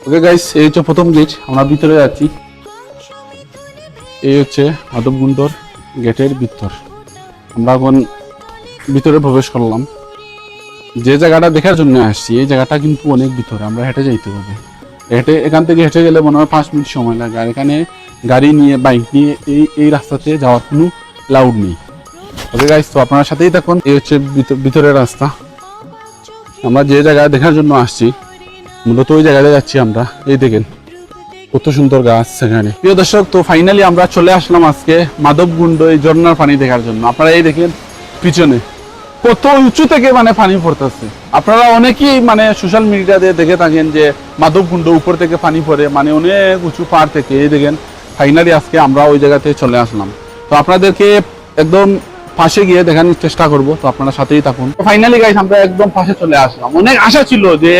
Okay guys, এই হচ্ছে প্রথম গেট, আমরা ভিতরে যাচ্ছি। এই হচ্ছে মাধবকুণ্ডর গেটের ভিতর। আমরা এখন ভিতরে প্রবেশ করলাম। যে জায়গাটা দেখার জন্য আসছি, এই জায়গাটা কিন্তু অনেক ভিতরে, আমরা হেঁটে যাইতে হবে। এখান থেকে হেঁটে গেলে মনে হয় 5 মিনিট সময় লাগে। আর এখানে গাড়ি নিয়ে, বাইক নিয়ে এই রাস্তাতে যাওয়ার কোনো লাউড নেই। ওকে গাইস, তো আপনার সাথেই থাকুন। এই হচ্ছে ভিতরের রাস্তা। আমরা যে জায়গায় দেখার জন্য আসছি, মূলত ওই জায়গায় যাচ্ছি আমরা। এই দেখেন কত সুন্দর গাছ সেখানে। প্রিয় দর্শক, তো ফাইনালি আমরা চলে আসলাম আজকে মাধবকুণ্ড এই ঝর্ণার পানি দেখার জন্য। আপনারা এই দেখেন পিছনে কত উঁচু থেকে মানে পানি পড়তেছে। আপনারা অনেকেই মানে সোশ্যাল মিডিয়াতে দেখে থাকেন যে মাধবকুণ্ড উপর থেকে পানি পড়ে, মানে অনেক উঁচু পাহাড় থেকে। এই দেখেন ফাইনালি আজকে আমরা ওই জায়গাতে চলে আসলাম। তো আপনাদেরকে একদম পাশে গিয়ে দেখানোর চেষ্টা করব। তো আপনারা সাথেই থাকুন। ফাইনালি গাইস, আমরা একদম পাশে চলে আসলাম। অনেক আশা ছিল যে